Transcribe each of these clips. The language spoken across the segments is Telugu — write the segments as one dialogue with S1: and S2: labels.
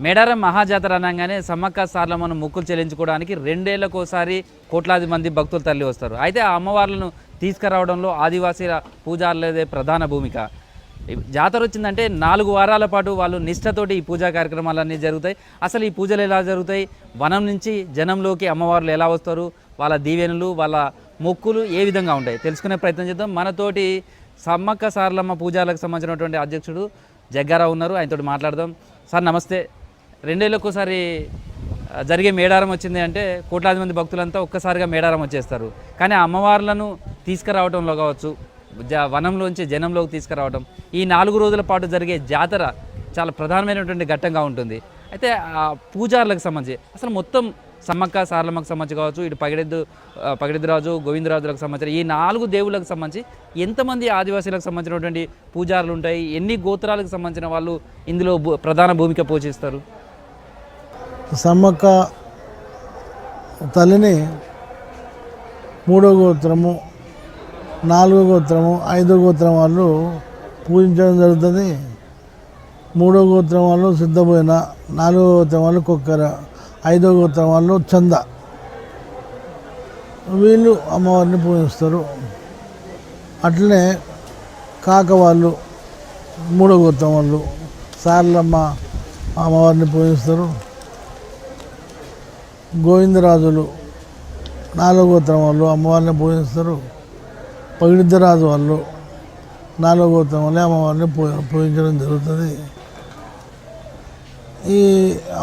S1: మేడారం మహాజాతర అనగానే సమ్మక్క సార్లమ్మను మొక్కులు చెల్లించుకోవడానికి 2 ఏళ్లకోసారి కోట్లాది మంది భక్తులు తరలి వస్తారు. అయితే ఆ అమ్మవార్లను తీసుకురావడంలో ఆదివాసీల పూజారులదే ప్రధాన భూమిక. జాతర వచ్చిందంటే 4 వారాల పాటు వాళ్ళు నిష్ఠతోటి ఈ పూజా కార్యక్రమాలన్నీ జరుగుతాయి. అసలు ఈ పూజలు ఎలా జరుగుతాయి, వనం నుంచి జనంలోకి అమ్మవార్లు ఎలా వస్తారు, వాళ్ళ దీవెనలు వాళ్ళ మొక్కులు ఏ విధంగా ఉంటాయి తెలుసుకునే ప్రయత్నం చేద్దాం. మనతోటి సమ్మక్క సార్లమ్మ పూజాలకు సంబంధించినటువంటి అధ్యక్షుడు జగ్గారావు ఉన్నారు, ఆయనతోటి మాట్లాడదాం. సార్ నమస్తే. 2 ఏళ్ళకోసారి జరిగే మేడారం వచ్చింది అంటే కోట్లాది మంది భక్తులంతా ఒక్కసారిగా మేడారం వచ్చేస్తారు. కానీ ఆ అమ్మవార్లను తీసుకురావడంలో కావచ్చు, వనంలోంచి జనంలోకి తీసుకురావడం, ఈ 4 రోజుల పాటు జరిగే జాతర చాలా ప్రధానమైనటువంటి ఘట్టంగా ఉంటుంది. అయితే ఆ పూజారులకు సంబంధించి అసలు మొత్తం సమ్మక్క సార్లమ్మకు సంబంధించి కావచ్చు, ఇటు పగిడిద్దరాజు గోవిందరాజులకు సంబంధించిన ఈ 4 దేవుళ్ళకు సంబంధించి ఎంతమంది ఆదివాసీలకు సంబంధించినటువంటి పూజారులు ఉంటాయి, ఎన్ని గోత్రాలకు సంబంధించిన వాళ్ళు ఇందులో ప్రధాన భూమిక పోషిస్తారు?
S2: సమ్మక్క తల్లిని 3వ గోత్రము, 4వ గోత్రము, 5వ గోత్రం వాళ్ళు పూజించడం జరుగుతుంది. 3వ గోత్రం వాళ్ళు సిద్ధపోయిన, 4వ గోత్రం వాళ్ళు కొక్కర, 5వ గోత్రం వాళ్ళు చంద, వీళ్ళు అమ్మవారిని పూజిస్తారు. అట్లనే కాక వాళ్ళు 3వ గోత్రం వాళ్ళు సార్లమ్మ అమ్మవారిని పూజిస్తారు. గోవిందరాజులు 4వ గోత్రం వాళ్ళు అమ్మవారిని పూజిస్తారు. పగిడిద్దరాజు వాళ్ళు 4వ గోత్రం వల్లే అమ్మవారిని పూజించడం జరుగుతుంది. ఈ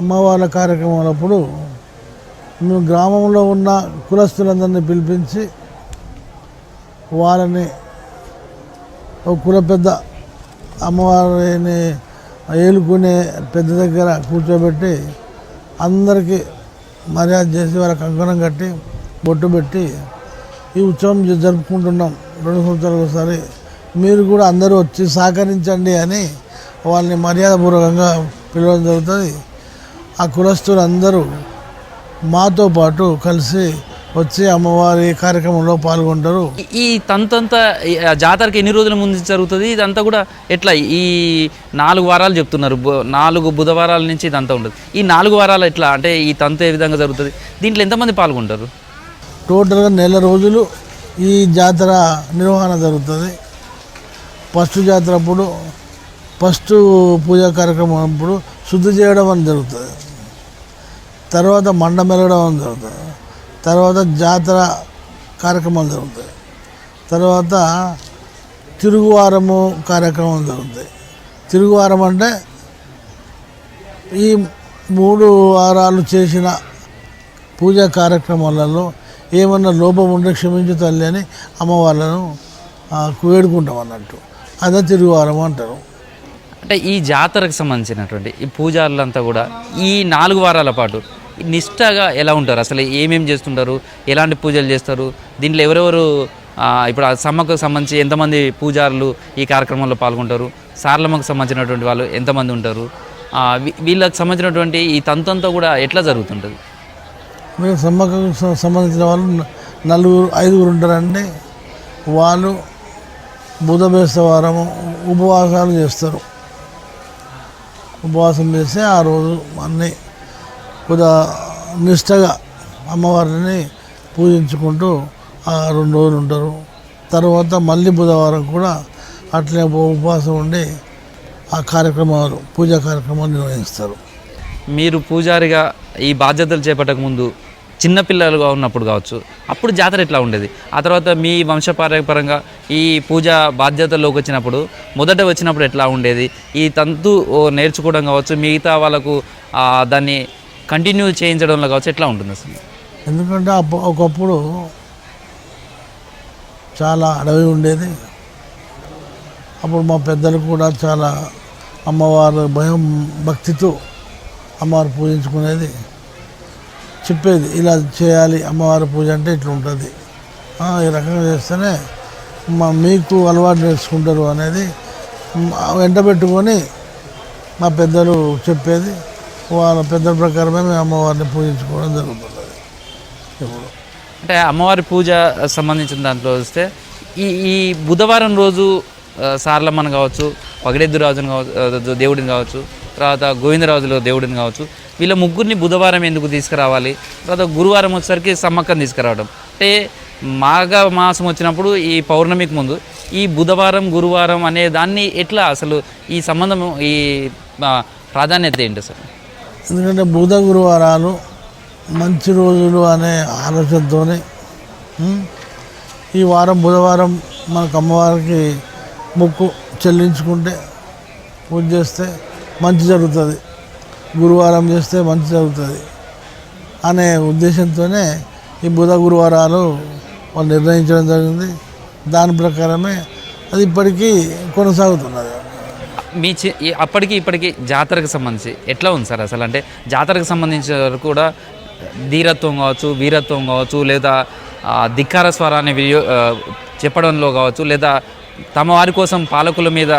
S2: అమ్మవార్ల కార్యక్రమాలప్పుడు మేము గ్రామంలో ఉన్న కులస్తులందరినీ పిలిపించి వాళ్ళని ఒక కుల పెద్ద అమ్మవారిని ఏలుకునే పెద్ద దగ్గర కూర్చోబెట్టి అందరికీ మర్యాద చేసి వాళ్ళకి కంకణం కట్టి బొట్టు పెట్టి ఈ ఉత్సవం జరుపుకుంటున్నాం 2 సంవత్సరాలకు ఒకసారి. మీరు కూడా అందరూ వచ్చి సహకరించండి అని వాళ్ళని మర్యాదపూర్వకంగా పిలవడం జరుగుతుంది. ఆ కులస్తులు అందరూ మాతో పాటు కలిసి వచ్చి అమ్మవారి కార్యక్రమంలో పాల్గొంటారు.
S1: ఈ తంతంతా జాతరకి ఎన్ని రోజుల ముందు జరుగుతుంది? ఇదంతా కూడా ఎట్లా? ఈ 4 వారాలు చెప్తున్నారు, 4 బుధవారాల నుంచి ఇదంతా ఉంటుంది. ఈ 4 వారాలు ఎట్లా అంటే ఈ తంత ఏ విధంగా జరుగుతుంది? దీంట్లో ఎంతమంది పాల్గొంటారు?
S2: టోటల్గా 1 రోజులు ఈ జాతర నిర్వహణ జరుగుతుంది. ఫస్ట్ జాతర అప్పుడు, ఫస్ట్ పూజా కార్యక్రమం అప్పుడు శుద్ధి చేయడం అని జరుగుతుంది. తర్వాత మండ మెలగడం అని జరుగుతుంది. తర్వాత జాతర కార్యక్రమాలు జరుగుతాయి. తర్వాత తిరుగువారము కార్యక్రమం జరుగుతాయి. తిరుగువారం అంటే ఈ 3 వారాలు చేసిన పూజా కార్యక్రమాలలో ఏమన్నా లోపం ఉంటే క్షమించు తల్లి అని అమ్మవార్లను వేడుకుంటాం అన్నట్టు. అదే తిరుగువారం అంటారు.
S1: అంటే ఈ జాతరకు సంబంధించినటువంటి ఈ పూజారులంతా కూడా ఈ 4 వారాల పాటు నిష్ఠగా ఎలా ఉంటారు? అసలు ఏమేమి చేస్తుంటారు, ఎలాంటి పూజలు చేస్తారు, దీంట్లో ఎవరెవరు ఇప్పుడు ఆ సమ్మకు సంబంధించి ఎంతమంది పూజారులు ఈ కార్యక్రమంలో పాల్గొంటారు, సార్లమ్మకు సంబంధించినటువంటి వాళ్ళు ఎంతమంది ఉంటారు, వీళ్ళకి సంబంధించినటువంటి ఈ తంతంతా కూడా ఎట్లా జరుగుతుంటుంది?
S2: మీరు సమ్మకు సంబంధించిన వాళ్ళు 5 ఉంటారండి. వాళ్ళు బుధ బేస్తవారము ఉపవాసాలు చేస్తారు. ఉపవాసం చేస్తే ఆ రోజు అన్నీ కొద్దిగా నిష్టగా అమ్మవారిని పూజించుకుంటూ ఆ 2 రోజులు ఉంటారు. తర్వాత మళ్ళీ బుధవారం కూడా అట్లే ఉపవాసం ఉండి ఆ కార్యక్రమాలు పూజా కార్యక్రమాలు నిర్వహిస్తారు.
S1: మీరు పూజారిగా ఈ బాధ్యతలు చేపట్టక ముందు చిన్నపిల్లలుగా ఉన్నప్పుడు కావచ్చు, అప్పుడు జాతర ఎట్లా ఉండేది? ఆ తర్వాత మీ వంశపారంపరంగా ఈ పూజా బాధ్యతల్లోకి వచ్చినప్పుడు మొదట వచ్చినప్పుడు ఎట్లా ఉండేది? ఈ తంతు నేర్చుకోవడం కావచ్చు, మిగతా వాళ్ళకు దాన్ని కంటిన్యూ చేయించడంలో కావచ్చు, ఎట్లా ఉంటుంది అసలు?
S2: ఎందుకంటే ఒకప్పుడు చాలా అడవి ఉండేది. అప్పుడు మా పెద్దలు కూడా చాలా అమ్మవారు భయం భక్తితో అమ్మవారు పూజించుకునేది. చెప్పేది ఇలా చేయాలి, అమ్మవారి పూజ అంటే ఇట్లా ఉంటుంది, ఈ రకంగా చేస్తేనే మీకు అలవాటు నేర్చుకుంటారు అనేది వెంట పెట్టుకొని మా పెద్దలు చెప్పేది. వాళ్ళ పెద్దల ప్రకారమే మేము అమ్మవారిని పూజించుకోవడం జరుగుతుంది. ఇప్పుడు
S1: అంటే అమ్మవారి పూజ సంబంధించిన దాంట్లో వస్తే ఈ బుధవారం రోజు సార్లమ్మను కావచ్చు, పగిడెద్దు రాజును కావచ్చు, దేవుడిని కావచ్చు, తర్వాత గోవిందరాజుల దేవుడిని కావచ్చు, వీళ్ళ ముగ్గురిని బుధవారం ఎందుకు తీసుకురావాలి, తర్వాత గురువారం వచ్చేసరికి సమ్మక్కని తీసుకురావడం. అంటే మాఘ మాసం వచ్చినప్పుడు ఈ పౌర్ణమికి ముందు ఈ బుధవారం గురువారం అనే దాన్ని ఎట్లా అసలు ఈ సంబంధం ఈ ప్రాధాన్యత ఏంటి అసలు?
S2: ఎందుకంటే బుధ గురువారాలు మంచి రోజులు అనే ఆలోచనతోనే ఈ వారం బుధవారం మనకు అమ్మవారికి మొక్కు చెల్లించుకుంటే పూజ చేస్తే మంచి జరుగుతుంది, గురువారం చేస్తే మంచి జరుగుతుంది అనే ఉద్దేశంతోనే ఈ బుధ గురువారాలు వాళ్ళు నిర్ణయించడం జరిగింది. దాని ప్రకారమే అది ఇప్పటికీ కొనసాగుతున్నది.
S1: మీ అప్పటికి ఇప్పటికి జాతరకు సంబంధించి ఎట్లా ఉంది సార్ అసలు? అంటే జాతరకు సంబంధించిన వరకు కూడా ధీరత్వం కావచ్చు, వీరత్వం కావచ్చు, లేదా ధిక్కార స్వరాన్ని చెప్పడంలో కావచ్చు, లేదా తమ వారి కోసం పాలకుల మీద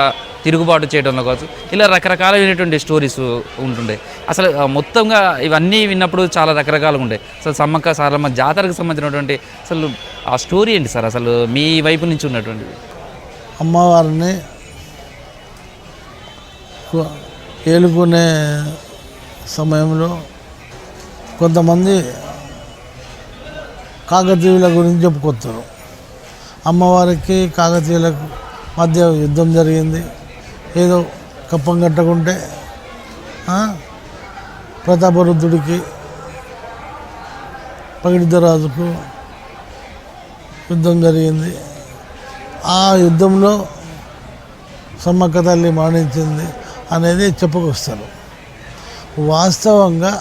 S1: తిరుగుబాటు చేయడంలో కావచ్చు, ఇలా రకరకాలైనటువంటి స్టోరీస్ ఉంటుండే. అసలు మొత్తంగా ఇవన్నీ విన్నప్పుడు చాలా రకరకాలుగా ఉంటాయి. అసలు సమ్మక్క సారలమ్మ జాతరకు సంబంధించినటువంటి అసలు ఆ స్టోరీ ఏంటి సార్ అసలు మీ వైపు నుంచి ఉన్నటువంటిది?
S2: అమ్మవారిని ఏలుకునే సమయంలో కొంతమంది కాకతీయుల గురించి చెప్పుకొస్తారు. అమ్మవారికి కాకతీయులకు మధ్య యుద్ధం జరిగింది. ఏదో కప్పం కట్టకుంటే ప్రతాపరుద్రుడికి పగిడిద్దరాజుకు యుద్ధం జరిగింది. ఆ యుద్ధంలో సమ్మక్క తల్లి మరణించింది అనేది చెప్పుకొస్తారు. వాస్తవంగా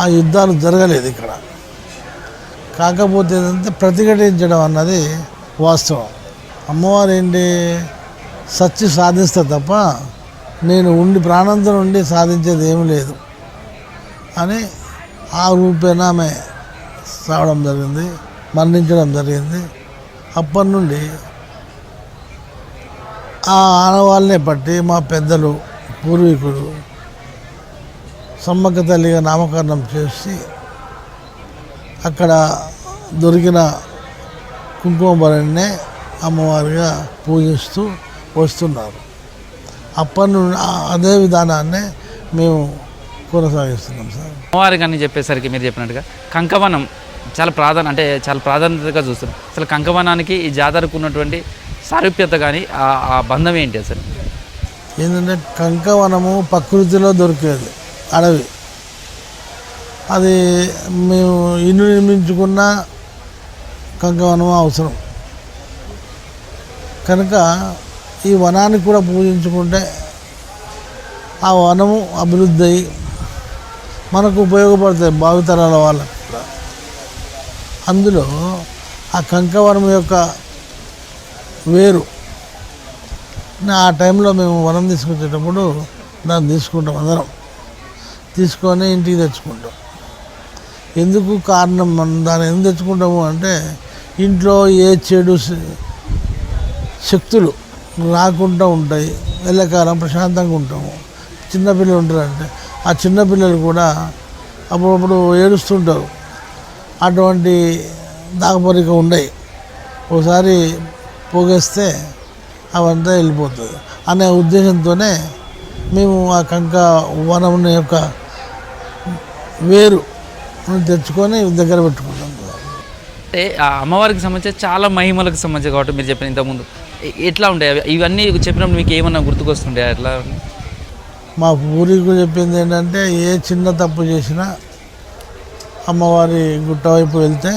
S2: ఆ యుద్ధాలు జరగలేదు ఇక్కడ. కాకపోతే ఏదంటే ప్రతిఘటించడం అన్నది వాస్తవం. అమ్మవారు ఏంటి సచ్చి సాధిస్తా తప్ప నేను ఉండి ప్రాణంతో ఉండి సాధించేది ఏమీ లేదు అని ఆ రూపేణ ఆమె సావడం జరిగింది, మరణించడం జరిగింది. అప్పటి నుండి ఆ ఆనవాళ్ళనే బట్టి మా పెద్దలు పూర్వీకులు సమ్మక్క తల్లిగా నామకరణం చేసి అక్కడ దొరికిన కుంకుమ భరణినే అమ్మవారిగా పూజిస్తూ వస్తున్నారు. అప్పటి నుండి అదే విధానాన్నే మేము కొనసాగిస్తున్నాం సార్.
S1: అమ్మవారికి అని చెప్పేసరికి మీరు చెప్పినట్టుగా కంకవనం చాలా చాలా ప్రాధాన్యతగా చూస్తున్నాం. అసలు కంకవనానికి ఈ జాతరకు ఉన్నటువంటి సారూప్యత కానీ ఆ బంధం ఏంటి అసలు?
S2: ఏంటంటే కంకవనము ప్రకృతిలో దొరికేది అడవి. అది మేము ఇల్లు నిర్మించుకున్న కంకవనం అవసరం కనుక ఈ వనాన్ని కూడా పూజించుకుంటే ఆ వనము అభివృద్ధి అయ్యి మనకు ఉపయోగపడుతుంది భావితరాల వాళ్ళకు కూడా. అందులో ఆ కంకవనం యొక్క వేరు ఆ టైంలో మేము వనం తీసుకొచ్చేటప్పుడు దాన్ని తీసుకుంటాం, అందరం తీసుకొని ఇంటికి తెచ్చుకుంటాం. ఎందుకు కారణం దాన్ని ఎందుకు తెచ్చుకుంటాము అంటే ఇంట్లో ఏ చెడు శక్తులు రాకుండా ఉంటాయి, ఎల్లకాలం ప్రశాంతంగా ఉంటాము. చిన్నపిల్లలు ఉంటారంటే ఆ చిన్నపిల్లలు కూడా అప్పుడప్పుడు ఏడుస్తుంటారు, అటువంటి దాగపరిక ఉండయి. ఒకసారి పోగేస్తే అవంతా వెళ్ళిపోతుంది అనే ఉద్దేశంతోనే మేము ఆ కంక వనం యొక్క వేరు తెచ్చుకొని దగ్గర పెట్టుకుంటాం.
S1: అంటే ఆ అమ్మవారికి సంబంధించి చాలా మహిమలకు సంబంధించి కాబట్టి మీరు చెప్పిన ఇంతకుముందు ఎట్లా ఉంటాయి ఇవన్నీ చెప్పినప్పుడు మీకు ఏమన్నా గుర్తుకొస్తుండే? అట్లా
S2: మా పూర్వీకులు చెప్పింది ఏంటంటే ఏ చిన్న తప్పు చేసినా అమ్మవారి గుట్ట వైపు వెళ్తే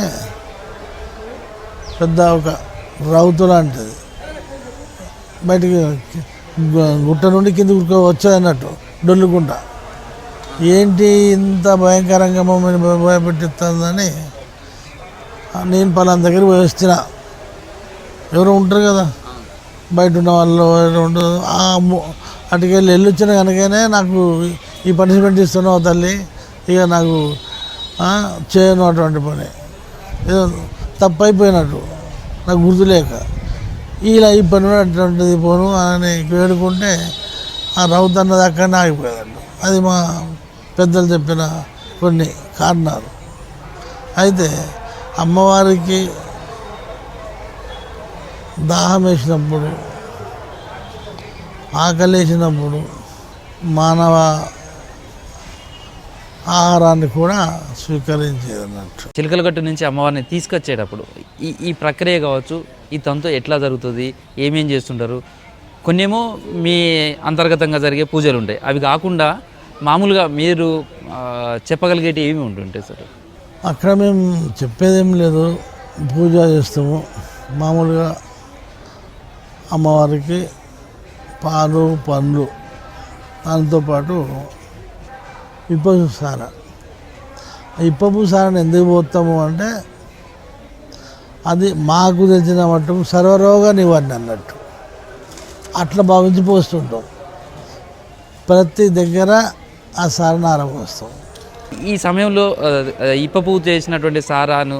S2: పెద్ద ఒక రౌతు లాంటిది బయటికి గుట్ట నుండి కిందకి వచ్చేది అన్నట్టు డొల్లుకుంటా. ఏంటి ఇంత భయంకరంగా మమ్మల్ని భయపెట్టిస్తుందని నేను పలానా దగ్గర వేస్తున్నా, ఎవరు ఉంటారు కదా బయట ఉన్న వాళ్ళు ఎవరు ఉంటారు, అటుకెళ్ళి వెళ్ళొచ్చిన కనుకనే నాకు ఈ పనిష్మెంట్ ఇస్తున్నావు తల్లి, ఇక నాకు చేయను అటువంటి పని, ఏదో తప్పు అయిపోయినట్టు నాకు గుర్తులేక ఇలా ఈ పని అటువంటిది పోను అని వేడుకుంటే ఆ రౌత్ అన్నది అక్కడనే ఆగిపోయేదండి. అది మా పెద్దలు చెప్పిన కొన్ని కారణాలు. అయితే అమ్మవారికి దాహం వేసినప్పుడు, ఆకలి వేసినప్పుడు మానవ ఆహారాన్ని కూడా స్వీకరించేది అన్నట్టు.
S1: చిలకలగట్టు నుంచి అమ్మవారిని తీసుకొచ్చేటప్పుడు ఈ ప్రక్రియ కావచ్చు, ఈ తంతు ఎట్లా జరుగుతుంది, ఏమేం చేస్తుంటారు? కొన్నేమో మీ అంతర్గతంగా జరిగే పూజలు ఉంటాయి, అవి కాకుండా మామూలుగా మీరు చెప్పగలిగేటి ఏమి ఉంటుంటాయి సార్?
S2: అక్కడ మేము చెప్పేదేం లేదు, పూజ చేస్తాము. మామూలుగా అమ్మవారికి పాలు పండ్లు, దాంతోపాటు ఇప్పపు సార. ఇప్పపు సారని ఎందుకు పోతాము అంటే అది మాకు తెచ్చిన మట్టుకు సర్వరోగ నివారణ అన్నట్టు, అట్లా భావించి పోస్తుంటాం. ప్రతి దగ్గర ఆ సారని ఆరబోస్తాం.
S1: ఈ సమయంలో ఇప్ప పువ్వు చేసినటువంటి సారాను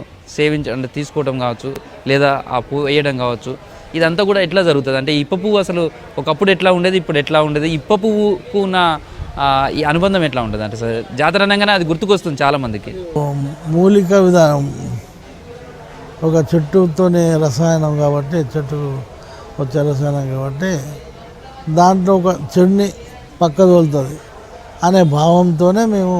S1: అంటే తీసుకోవడం కావచ్చు, లేదా ఆ పువ్వు వేయడం కావచ్చు, ఇదంతా కూడా ఎట్లా జరుగుతుంది? అంటే ఇప్ప పువ్వు అసలు ఒకప్పుడు ఎట్లా ఉండేది, ఇప్పుడు ఎట్లా ఉండేది, ఇప్ప పువ్వుకు ఉన్న ఈ అనుబంధం ఎట్లా ఉంటుంది? అంటే సార్ జాతర అనగానే అది గుర్తుకొస్తుంది చాలామందికి.
S2: మూలిక విధానం ఒక చెట్టుతోనే రసాయనం కాబట్టి, చెట్టు వచ్చే రసాయనం కాబట్టి దాంట్లో ఒక చెడుని పక్క తోలుతుంది అనే భావంతోనే మేము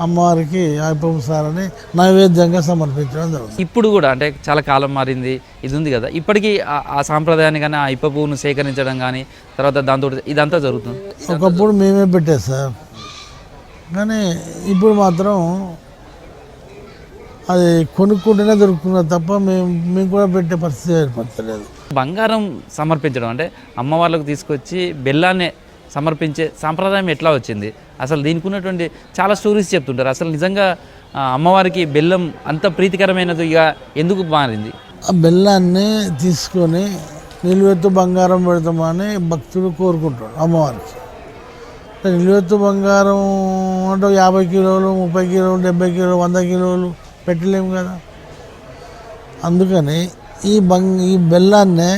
S2: అమ్మవారికి ఐపం సారని నైవేద్యంగా సమర్పించడం జరుగుతుంది.
S1: ఇప్పుడు కూడా అంటే చాలా కాలం మారింది, ఇది ఉంది కదా, ఇప్పటికీ ఆ సాంప్రదాయాన్ని కానీ ఆ ఇప్ప పువ్వును సేకరించడం కానీ తర్వాత దాంతో ఇదంతా జరుగుతుంది.
S2: ఒకప్పుడు మేమే పెట్టేది సార్, కానీ ఇప్పుడు మాత్రం అది కొనుక్కుంటేనే దొరుకుతున్నది తప్ప మేము కూడా పెట్టే పరిస్థితి ఏర్పడతలేదు.
S1: బంగారం సమర్పించడం అంటే అమ్మవార్లకు తీసుకొచ్చి బెల్లాన్ని సమర్పించే సాంప్రదాయం ఎట్లా వచ్చింది? అసలు దీనికి ఉన్నటువంటి చాలా స్టోరీస్ చెప్తుంటారు. అసలు నిజంగా అమ్మవారికి బెల్లం అంత ప్రీతికరమైనది ఇక ఎందుకు మారింది?
S2: ఆ బెల్లాన్ని తీసుకొని నిలువెత్తు బంగారం పెడతామని భక్తుడు కోరుకుంటాడు అమ్మవారికి. నిలువెత్తు బంగారం అంటే 50 కిలోలు, 30 కిలోలు, 70 కిలోలు, 100 కిలోలు పెట్టలేము కదా. అందుకని ఈ బెల్లాన్నే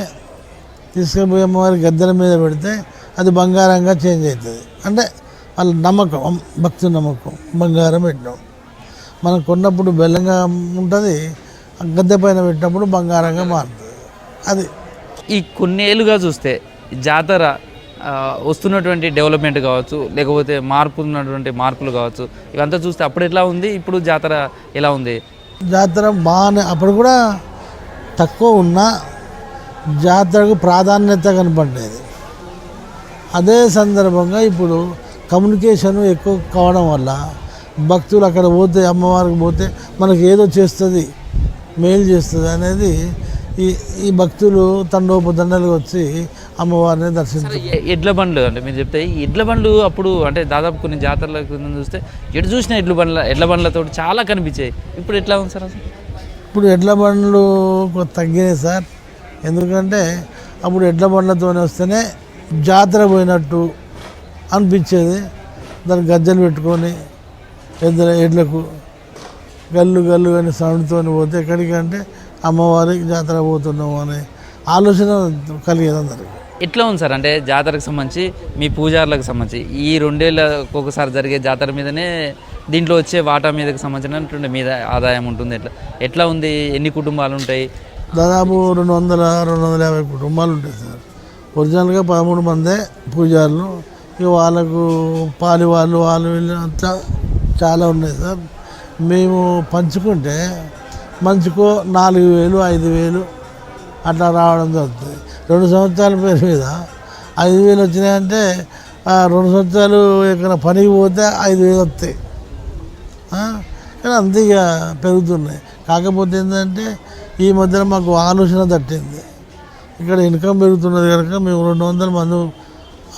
S2: తీసుకుపోయి అమ్మవారి గద్దెల మీద పెడితే అది బంగారంగా చేంజ్ అవుతుంది. అంటే వాళ్ళ నమ్మకం, భక్తి నమ్మకం, బంగారం పెట్టినాం. మనం కొన్నప్పుడు బెల్లంగా ఉంటుంది, గద్దె పైన పెట్టినప్పుడు బంగారంగా మారుతుంది. అది
S1: ఈ కొన్నేళ్ళుగా చూస్తే జాతర వస్తున్నటువంటి డెవలప్మెంట్ కావచ్చు, లేకపోతే మార్పులు కావచ్చు, ఇవంతా చూస్తే అప్పుడు ఎట్లా ఉంది, ఇప్పుడు జాతర ఎలా ఉంది?
S2: జాతర బాగానే, అప్పుడు కూడా తక్కువ ఉన్నా జాతరకు ప్రాధాన్యత కనపడేది. అదే సందర్భంగా ఇప్పుడు కమ్యూనికేషన్ ఎక్కువ కావడం వల్ల భక్తులు అక్కడ పోతే, అమ్మవారికి పోతే మనకు ఏదో చేస్తుంది, మేలు చేస్తుంది అనేది ఈ భక్తులు తండోపతండాలుగా వచ్చి అమ్మవారిని దర్శించారు.
S1: ఎడ్ల బండ్లు అంటే మీరు చెప్తే ఎడ్ల బండ్లు అప్పుడు అంటే దాదాపు కొన్ని జాతరల కింద చూస్తే ఎటు చూసిన ఎడ్ల బండ్లతో చాలా కనిపించాయి. ఇప్పుడు ఎట్లా ఉంది సార్? అసలు
S2: ఇప్పుడు ఎడ్ల బండ్లు తగ్గినాయి సార్. ఎందుకంటే అప్పుడు ఎడ్ల బండ్లతోనే వస్తేనే జాతర పోయినట్టు అనిపించేది. దానికి గజ్జలు పెట్టుకొని ఎడ్లకు గల్లు గల్లు అని సౌండ్తో పోతే ఎక్కడికంటే అమ్మవారికి జాతర పోతున్నాము అనే ఆలోచన కలిగేది అందరికి.
S1: ఎట్లా ఉంది సార్? అంటే జాతరకు సంబంధించి మీ పూజారులకు సంబంధించి ఈ 2 ఏళ్ళకు ఒకసారి జరిగే జాతర మీదనే దీంట్లో వచ్చే వాటా మీదకి సంబంధించినటువంటి మీద ఆదాయం ఉంటుంది. ఎట్లా ఉంది? ఎన్ని కుటుంబాలు ఉంటాయి?
S2: దాదాపు 200-250 కుటుంబాలు ఉంటాయి సార్. ఒరిజినల్గా 13 మందే పూజారులు. ఇక వాళ్ళకు వాళ్ళు వీళ్ళు అంతా చాలా ఉన్నాయి సార్. మేము పంచుకుంటే మంచుకో 4,000, 5,000 అట్లా రావడం జరుగుతుంది. 2 సంవత్సరాల పేరు మీద 5,000 వచ్చినాయంటే 2 సంవత్సరాలు ఎక్కడ పనికి పోతే 5,000 వస్తాయి. కానీ అంతే ఇక పెరుగుతున్నాయి. కాకపోతే ఏంటంటే ఈ మధ్యన మాకు ఆలోచన తట్టింది, ఇక్కడ ఇన్కమ్ పెరుగుతున్నది కనుక మేము 200 మంది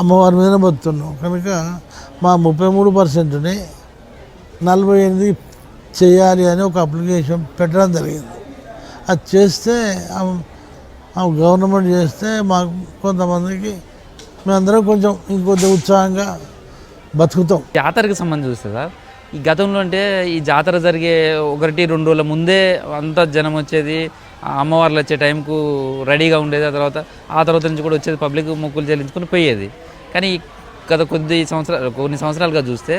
S2: అమ్మవారి మీద బతున్నాం కనుక మా 33%ని 48 చేయాలి అని ఒక అప్లికేషన్ పెట్టడం జరిగింది. అది చేస్తే గవర్నమెంట్ చేస్తే మాకు కొంతమందికి మేమందరం కొంచెం ఇంకొద్ది ఉత్సాహంగా బతుకుతాం.
S1: జాతరకు సంబంధించి చూస్తే సార్, ఈ గతంలో అంటే ఈ జాతర జరిగే 1-2 రోజుల ముందే అంతా జనం వచ్చేది, అమ్మవార్లు వచ్చే టైంకు రెడీగా ఉండేది. ఆ తర్వాత నుంచి కూడా వచ్చేది, పబ్లిక్ మొక్కులు చెల్లించుకొని పోయేది. కానీ గత కొన్ని సంవత్సరాలుగా చూస్తే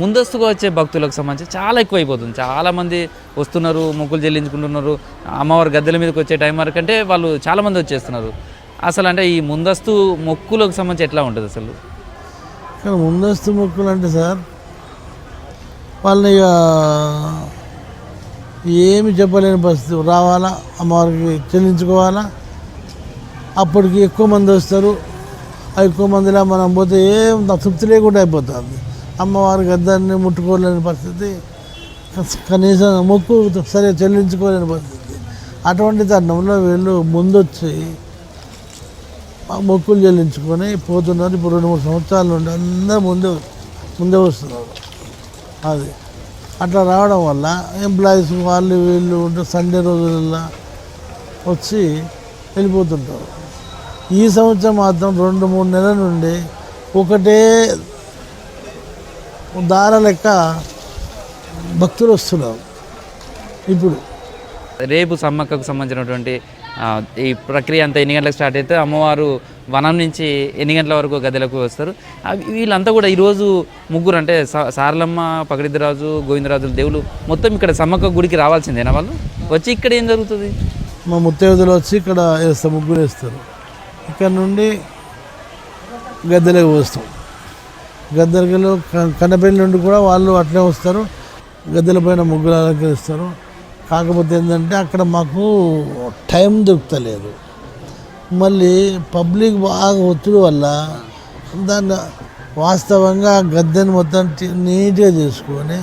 S1: ముందస్తుగా వచ్చే భక్తులకు సంబంధించి చాలా ఎక్కువైపోతుంది. చాలామంది వస్తున్నారు, మొక్కులు చెల్లించుకుంటున్నారు. అమ్మవారి గద్దెల మీదకి వచ్చే టైం వరకు అంటే వాళ్ళు చాలామంది వచ్చేస్తున్నారు. అసలు అంటే ఈ ముందస్తు మొక్కులకు సంబంధించి ఎట్లా ఉంటుంది అసలు?
S2: కానీ ముందస్తు మొక్కులు అంటే సార్ వాళ్ళని ఇక ఏమి చెప్పలేని పరిస్థితి, రావాలా అమ్మవారికి చెల్లించుకోవాలా, అప్పటికి ఎక్కువ మంది వస్తారు, ఆ ఎక్కువ మందిలో మనం పోతే ఏం తృప్తి లేకుండా అయిపోతుంది, అమ్మవారి గద్దాన్ని ముట్టుకోలేని పరిస్థితి, కనీసం మొక్కు సరిగా చెల్లించుకోలేని పరిస్థితి. అటువంటి తరుణంలో వీళ్ళు ముందొచ్చి మొక్కులు చెల్లించుకొని పోతున్నారు. ఇప్పుడు 2-3 సంవత్సరాల నుండి అందరూ ముందే వస్తున్నారు. అది అట్లా రావడం వల్ల ఎంప్లాయీస్ వాళ్ళు వీళ్ళు ఉంటే సండే రోజులలో వచ్చి వెళ్ళిపోతుంటారు. ఈ సంవత్సరం మాత్రం 2-3 నెలల నుండి ఒకటే దార లెక్క భక్తులు వస్తున్నారు. ఇప్పుడు
S1: రేపు సమ్మక్కకు సంబంధించినటువంటి ఈ ప్రక్రియ అంతా ఎన్ని గంటలకు స్టార్ట్ అయితే అమ్మవారు వనం నుంచి ఎన్ని గంటల వరకు గదిలకు వస్తారు? వీళ్ళంతా కూడా ఈరోజు ముగ్గురు అంటే సారలమ్మ, పకడిద్దరాజు, గోవిందరాజుల దేవులు మొత్తం ఇక్కడ సమ్మక్క గుడికి రావాల్సిందేనా? వాళ్ళు వచ్చి ఇక్కడ ఏం జరుగుతుంది?
S2: మా ముత్తైదులు వచ్చి ఇక్కడ వేస్తారు, ముగ్గురు వేస్తారు. ఇక్కడ నుండి గద్దెలకు వస్తాం. గద్దెలలో కన్నపల్లి నుండి కూడా వాళ్ళు అట్లే వస్తారు, గద్దెల పైన ముగ్గురు అలంకరిస్తారు. కాకపోతే ఏంటంటే అక్కడ మాకు టైం దొరుకుతలేదు. మళ్ళీ పబ్లిక్ బాగా ఒత్తిడి వల్ల దాన్ని వాస్తవంగా గద్దెని మొత్తం నీట్గా చేసుకొని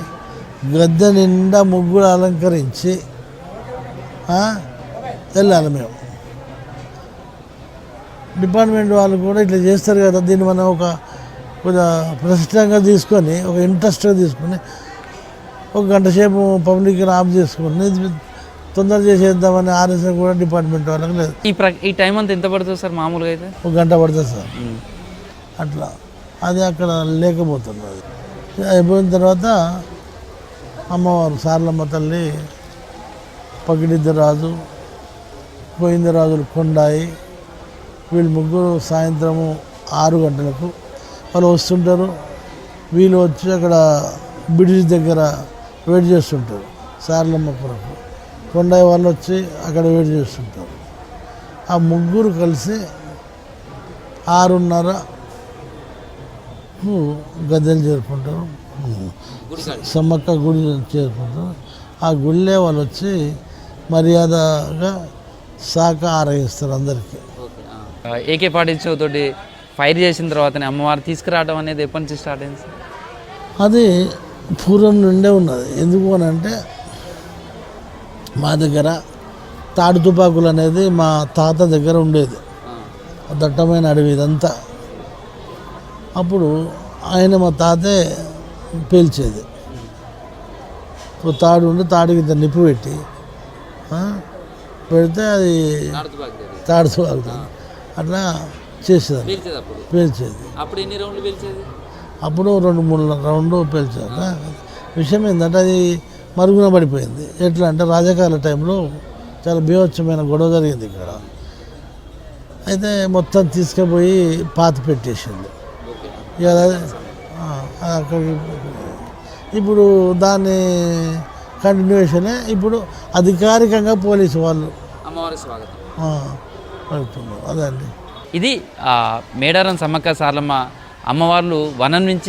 S2: గద్దె నిండా ముగ్గురు అలంకరించి వెళ్ళాలి. మేము డిపార్ట్మెంట్ వాళ్ళు కూడా ఇట్లా చేస్తారు కదా, దీన్ని మనం ఒక కొంచెం ప్రతిష్టంగా తీసుకొని, ఒక ఇంట్రెస్ట్గా తీసుకొని 1 గంట సేపు పబ్లిక్ ఆఫ్ చేసుకుని తొందర చేసేద్దామని ఆలోచన కూడా డిపార్ట్మెంట్ వాళ్ళకి లేదు.
S1: ఈ టైం అంతా ఎంత పడుతుంది సార్ మామూలుగా అయితే?
S2: 1 గంట పడుతుంది సార్. అట్లా అది అక్కడ లేకపోతుంది. అది అయిపోయిన తర్వాత అమ్మవారు సారలమ్మ తల్లి, పగిడిద్దరాజు, గోవిందరాజులు కొండాయి వీళ్ళు ముగ్గురు సాయంత్రము 6 గంటలకు వాళ్ళు వస్తుంటారు. వీళ్ళు వచ్చి అక్కడ బ్రిడ్జ్ దగ్గర వెయిట్ చేస్తుంటారు. సారలమ్మ కొరకు కొండాయి వాళ్ళు వచ్చి అక్కడ వెయిట్ చేస్తుంటారు. ఆ ముగ్గురు కలిసి 6:30 గద్దెలు చేరుకుంటారు, సమ్మక్క గుడి చేరుకుంటారు. ఆ గుళ్ళే వాళ్ళు వచ్చి మర్యాదగా శాఖ ఆరగిస్తారు అందరికీ.
S1: AK-47 తోటి ఫైర్ చేసిన తర్వాతనే అమ్మవారు తీసుకురావడం అనేది ఎప్పటి నుంచి స్టార్ట్ అయింది సార్?
S2: అది పూర్వం నుండే ఉన్నది. ఎందుకు అని అంటే మా దగ్గర తాడు తుపాకులు అనేది మా తాత దగ్గర ఉండేది. దట్టమైన అడవి ఇదంతా. అప్పుడు ఆయన మా తాతే పేల్చేది. తాడు ఉండి తాడుకి ఇంత నిప్పు పెట్టి పెడితే అది తాడు తుపాకు అట్లా చేసేది, పేల్చేది.
S1: అప్పుడు ఎన్ని రౌండ్లు పేల్చేది?
S2: అప్పుడు 2-3 రౌండ్లు పేల్చాక విషయం ఏంటంటే అది మరుగున పడిపోయింది. ఎట్లా అంటే రాజకాల టైంలో చాలా బీభత్సమైన గొడవ జరిగింది ఇక్కడ. అయితే మొత్తం తీసుకుపోయి పాతి పెట్టేసింది. ఇక అక్కడికి ఇప్పుడు దాన్ని కంటిన్యూషనే ఇప్పుడు అధికారికంగా పోలీసు వాళ్ళు
S1: అమ్మవారి స్వాగతం
S2: పడుతున్నారు. అదే అండి.
S1: ఇది మేడారం సమ్మక్క సారలమ్మ అమ్మవార్లు వనం నుంచి